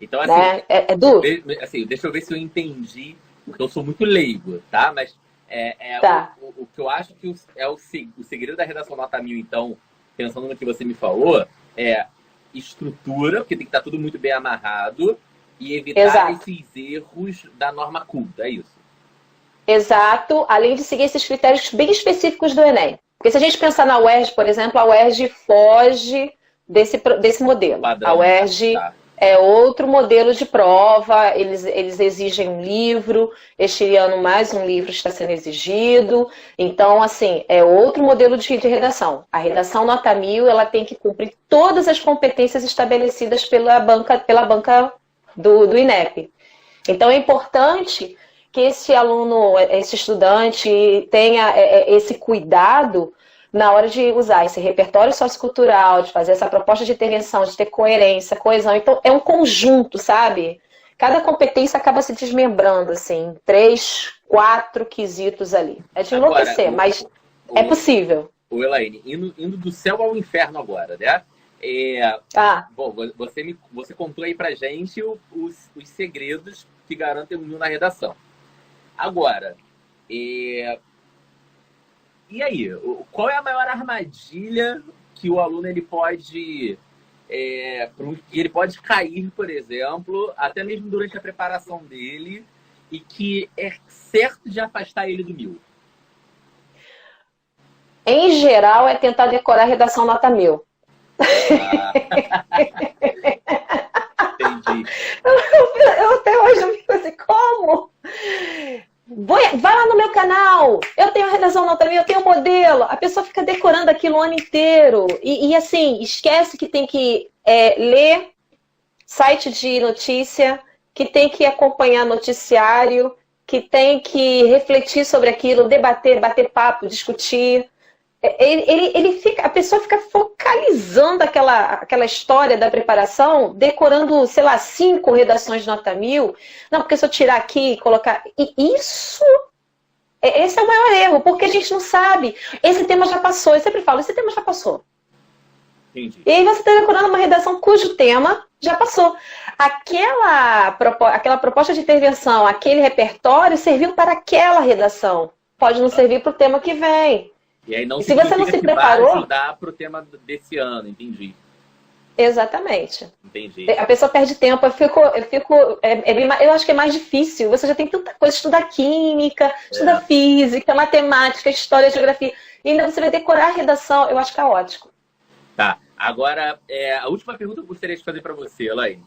Então, assim, né? É duro. Assim, deixa eu ver se eu entendi, porque eu sou muito leigo, tá? Mas tá. O que eu acho que o segredo da redação nota 1000, então, pensando no que você me falou, é estrutura, porque tem que estar tudo muito bem amarrado, e evitar Exato. esses erros da norma culta, é isso? Exato, além de seguir esses critérios bem específicos do Enem. Porque se a gente pensar na UERJ, por exemplo, a UERJ foge desse modelo. Padrão, a UERJ é outro modelo de prova, eles exigem um livro, este ano mais um livro está sendo exigido. Então, assim, é outro modelo de redação. A redação nota 1000, ela tem que cumprir todas as competências estabelecidas pela banca do INEP. Então, é importante que esse aluno, esse estudante tenha esse cuidado na hora de usar esse repertório sociocultural, de fazer essa proposta de intervenção, de ter coerência, coesão. Então, é um conjunto, sabe? Cada competência acaba se desmembrando, assim, 3, 4 quesitos ali. É de enlouquecer, mas é possível. Ô, Elaine, indo do céu ao inferno agora, né? Bom, você contou aí pra gente os segredos que garantem o 1000 na redação. Agora, e aí, qual é a maior armadilha que o aluno ele pode cair, por exemplo, até mesmo durante a preparação dele, e que é certo de afastar ele do 1000? Em geral, é tentar decorar a redação nota 1000. Entendi. Eu até hoje eu fico assim, como? Vai lá no meu canal, eu tenho a redação nota 1000, eu tenho o modelo. A pessoa fica decorando aquilo o ano inteiro. E assim, esquece que tem que ler site de notícia, que tem que acompanhar noticiário, que tem que refletir sobre aquilo, debater, bater papo, discutir. A pessoa fica focalizando aquela história da preparação, decorando, sei lá, 5 redações de nota 1000. Não, porque se eu tirar aqui e colocar... E esse é o maior erro, porque a gente não sabe. Esse tema já passou, eu sempre falo, esse tema já passou. Entendi. E aí você está decorando uma redação cujo tema já passou. Aquela proposta de intervenção, aquele repertório serviu para aquela redação. Pode não servir para o tema que vem. E aí se você não se preparou, vai ajudar para o tema desse ano, entendi. Exatamente. Entendi. A pessoa perde tempo, eu acho que é mais difícil. Você já tem tanta coisa, estudar química, estudar física, matemática, história, geografia. E ainda você vai decorar a redação, eu acho caótico. Tá. Agora, a última pergunta que eu gostaria de fazer para você, Elaine.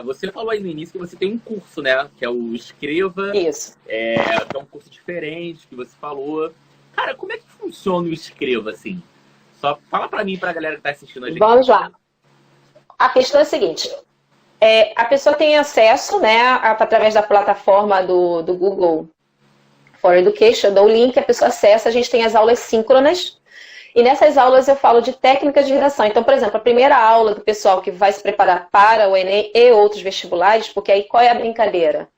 Você falou aí no início que você tem um curso, né? Que é o Escreva. Isso. Que é um curso diferente que você falou. Cara, como é que funciona o Escreva, assim? Só fala pra mim e pra galera que tá assistindo a gente. Vamos lá. a questão é a seguinte, a pessoa tem acesso, né, através da plataforma do Google for Education, eu dou o link, a pessoa acessa, a gente tem as aulas síncronas, e nessas aulas eu falo de técnicas de redação. Então, por exemplo, a primeira aula do pessoal que vai se preparar para o Enem e outros vestibulares, porque aí qual é a brincadeira?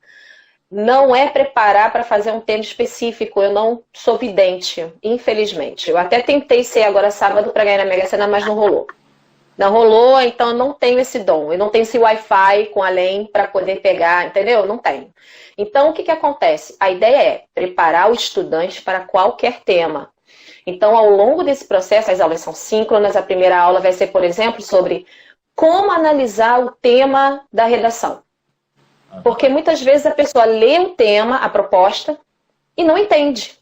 Não é preparar para fazer um tema específico, eu não sou vidente, infelizmente. Eu até tentei ser agora sábado para ganhar na Mega Sena, mas não rolou. Não rolou, então eu não tenho esse dom. Eu não tenho esse Wi-Fi com além para poder pegar, entendeu? Não tenho. Então, o que acontece? A ideia é preparar o estudante para qualquer tema. Então, ao longo desse processo, as aulas são síncronas. A primeira aula vai ser, por exemplo, sobre como analisar o tema da redação. Porque muitas vezes a pessoa lê o tema, a proposta, e não entende.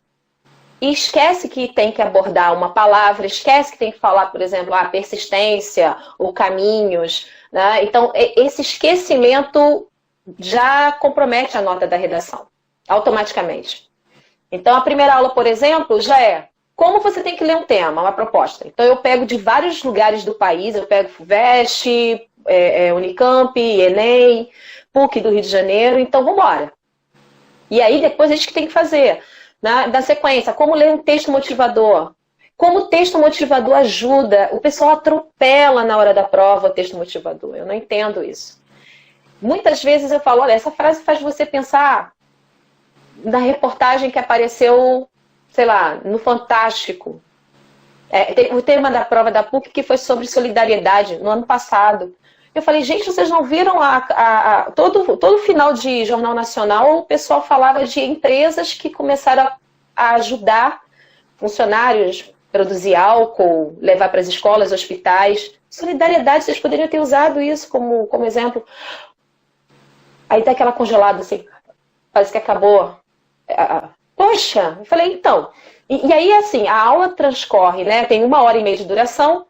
E esquece que tem que abordar uma palavra, esquece que tem que falar, por exemplo, a persistência, ou caminhos, né? Então, esse esquecimento já compromete a nota da redação, automaticamente. Então, a primeira aula, por exemplo, já é como você tem que ler um tema, uma proposta. Então, eu pego de vários lugares do país, eu pego FUVEST, Unicamp, Enem, PUC do Rio de Janeiro, então vamos embora. E aí, depois a gente tem que fazer, né, da sequência, como ler um texto motivador. Como o texto motivador ajuda, o pessoal atropela na hora da prova o texto motivador. Eu não entendo isso. Muitas vezes eu falo, olha, essa frase faz você pensar na reportagem que apareceu, sei lá, no Fantástico. O tema da prova da PUC que foi sobre solidariedade no ano passado. Eu falei, gente, vocês não viram todo final de Jornal Nacional, o pessoal falava de empresas que começaram a ajudar funcionários, produzir álcool, levar para as escolas, hospitais. Solidariedade, vocês poderiam ter usado isso como exemplo. Aí tá aquela congelada assim, parece que acabou. Poxa, eu falei, então. E aí, assim, a aula transcorre, né? Tem 1h30 de duração,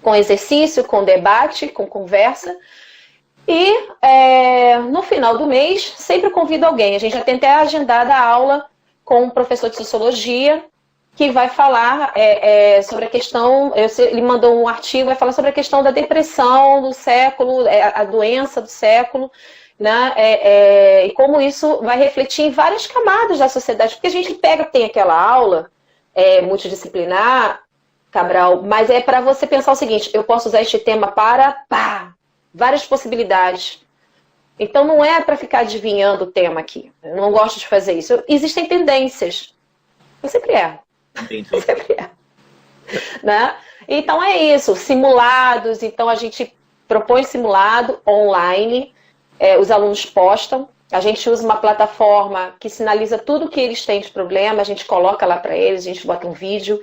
com exercício, com debate, com conversa. E no final do mês, sempre convido alguém. A gente já tem até agendada a aula com um professor de sociologia, que vai falar sobre a questão, ele mandou um artigo, vai falar sobre a questão da depressão do século, a doença do século, né? E como isso vai refletir em várias camadas da sociedade. Porque a gente tem aquela aula multidisciplinar, Cabral, mas é para você pensar o seguinte, eu posso usar este tema para várias possibilidades. Então não é para ficar adivinhando o tema aqui. Eu não gosto de fazer isso. Existem tendências. Eu sempre erro. Entendi. Eu sempre erro. Né? Então é isso. Simulados. Então a gente propõe simulado online. Os alunos postam. A gente usa uma plataforma que sinaliza tudo que eles têm de problema. A gente coloca lá para eles. A gente bota um vídeo.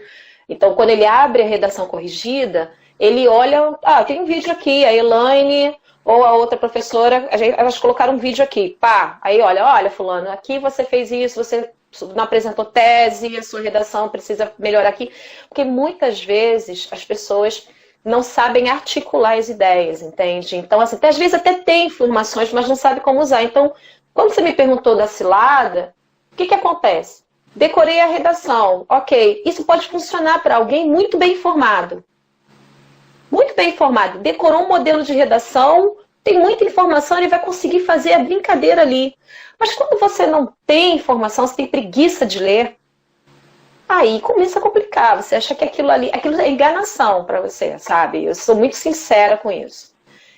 Então quando ele abre a redação corrigida, ele olha... tem um vídeo aqui. A Elaine... ou a outra professora, elas colocaram um vídeo aqui, aí olha, fulano, aqui você fez isso, você não apresentou tese, a sua redação precisa melhorar aqui. Porque muitas vezes as pessoas não sabem articular as ideias, entende? Então, assim, às vezes até tem informações, mas não sabe como usar. Então, quando você me perguntou da cilada, o que acontece? Decorei a redação, ok, isso pode funcionar para alguém muito bem informado. Muito bem informado, decorou um modelo de redação, tem muita informação, ele vai conseguir fazer a brincadeira ali. Mas quando você não tem informação, você tem preguiça de ler, aí começa a complicar. Você acha que aquilo é enganação para você, sabe? Eu sou muito sincera com isso.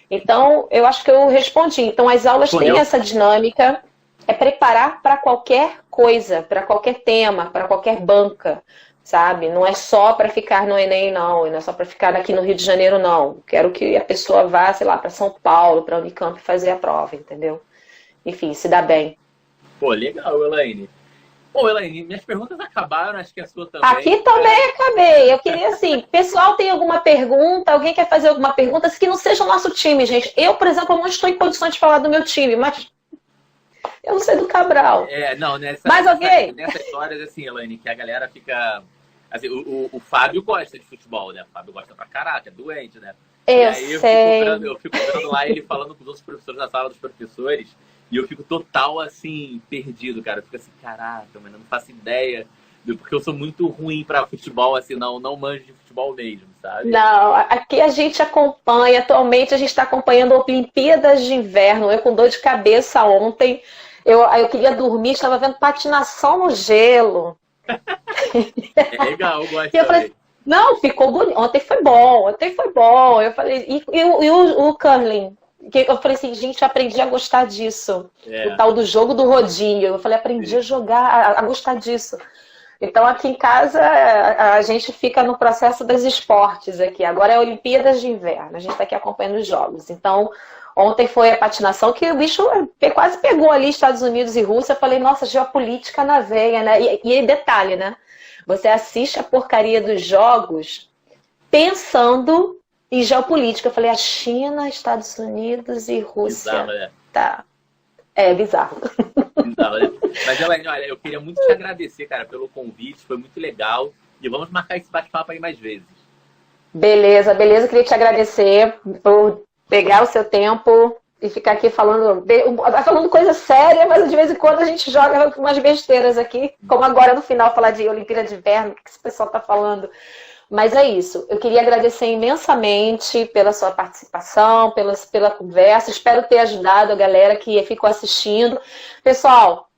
Então, eu acho que eu respondi. Então, as aulas têm essa dinâmica, é preparar para qualquer coisa, para qualquer tema, para qualquer banca. Sabe? Não é só para ficar no Enem, não. Não é só para ficar aqui no Rio de Janeiro, não. Quero que a pessoa vá, sei lá, para São Paulo, para a Unicamp fazer a prova, entendeu? Enfim, se dá bem. Pô, legal, Elaine. Pô, Elaine, minhas perguntas acabaram, acho que a sua também. Aqui também acabei. Eu queria, assim, pessoal tem alguma pergunta? Alguém quer fazer alguma pergunta? Que não seja o nosso time, gente. Eu, por exemplo, não estou em condições de falar do meu time, mas... eu não sei do Cabral. Mas alguém? Nessas histórias, assim, Elaine, que a galera fica... Assim, o Fábio gosta de futebol, né? O Fábio gosta pra caraca, é doente, né? Eu sei. Eu fico vendo lá ele falando com os outros professores na sala dos professores e eu fico total, assim, perdido, cara. Eu fico assim, caraca, mas eu não faço ideia Porque eu sou muito ruim pra futebol, assim, não manjo de futebol mesmo, sabe? Não, aqui a gente acompanha, atualmente a gente está acompanhando Olimpíadas de Inverno. Eu com dor de cabeça ontem, eu queria dormir, estava vendo patinação no gelo. É legal, eu gosto E eu falei, não, ficou bonito, ontem foi bom. Eu falei, e o curling? Eu falei assim, gente, eu aprendi a gostar disso. O tal do jogo do rodinho. Eu falei, aprendi a jogar, a gostar disso. Então, aqui em casa, a gente fica no processo dos esportes aqui. Agora é Olimpíadas de Inverno. A gente está aqui acompanhando os jogos. Então, ontem foi a patinação, que o bicho quase pegou ali Estados Unidos e Rússia. Eu falei, nossa, geopolítica na veia, né? E detalhe, né? Você assiste a porcaria dos jogos pensando em geopolítica. Eu falei, a China, Estados Unidos e Rússia. Bizarro, né? Tá. É bizarro. Bizarro, né? Mas, Elaine, olha, eu queria muito te agradecer, cara, pelo convite. Foi muito legal. E vamos marcar esse bate-papo aí mais vezes. Beleza. Queria te agradecer por pegar o seu tempo e ficar aqui falando coisa séria, mas de vez em quando a gente joga umas besteiras aqui, como agora no final falar de Olimpíada de Inverno, o que esse pessoal está falando. Mas é isso. Eu queria agradecer imensamente pela sua participação, pela conversa. Espero ter ajudado a galera que ficou assistindo. Pessoal,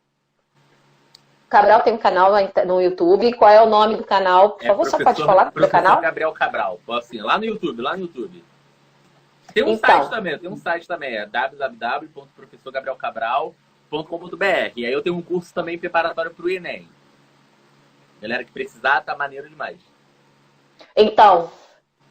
Cabral tem um canal no YouTube. Qual é o nome do canal? Por favor, só pode falar do canal? Gabriel Cabral. Assim, lá no YouTube. Tem um site também, é www.professorgabrielcabral.com.br. E aí eu tenho um curso também preparatório para o Enem. Galera que precisar, tá maneiro demais. Então,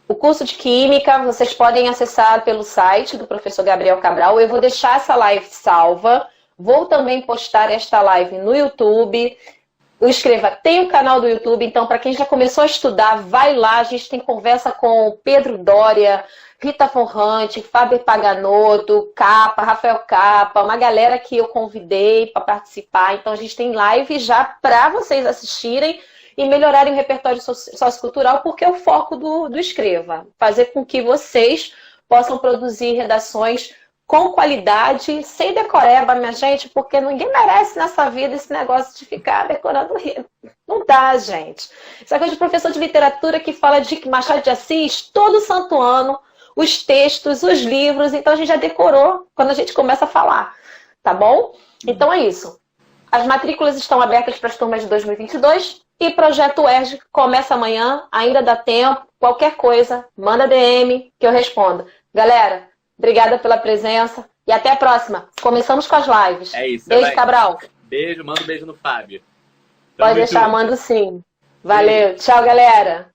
o curso de Química, vocês podem acessar pelo site do professor Gabriel Cabral. Eu vou deixar essa live salva. Vou também postar esta live no YouTube. Tem um canal do YouTube, então para quem já começou a estudar, vai lá. A gente tem conversa com Pedro Doria, Rita Forrante, Fábio Paganotto, Rafael Capa, uma galera que eu convidei para participar. Então a gente tem live já para vocês assistirem e melhorarem o repertório sociocultural, porque é o foco do Escreva. Fazer com que vocês possam produzir redações com qualidade, sem decoreba, minha gente, porque ninguém merece nessa vida esse negócio de ficar decorando. Não dá, gente. Isso é coisa de professor de literatura que fala de Machado de Assis todo santo ano, os textos, os livros, então a gente já decorou quando a gente começa a falar, tá bom? Então é isso. As matrículas estão abertas para as turmas de 2022 e Projeto UERJ começa amanhã, ainda dá tempo, qualquer coisa, manda DM que eu respondo. Galera, obrigada pela presença e até a próxima. Começamos com as lives. É isso. Beijo, Cabral. Beijo, manda um beijo no Fábio. Pode deixar, mando sim. Valeu. Tchau, galera.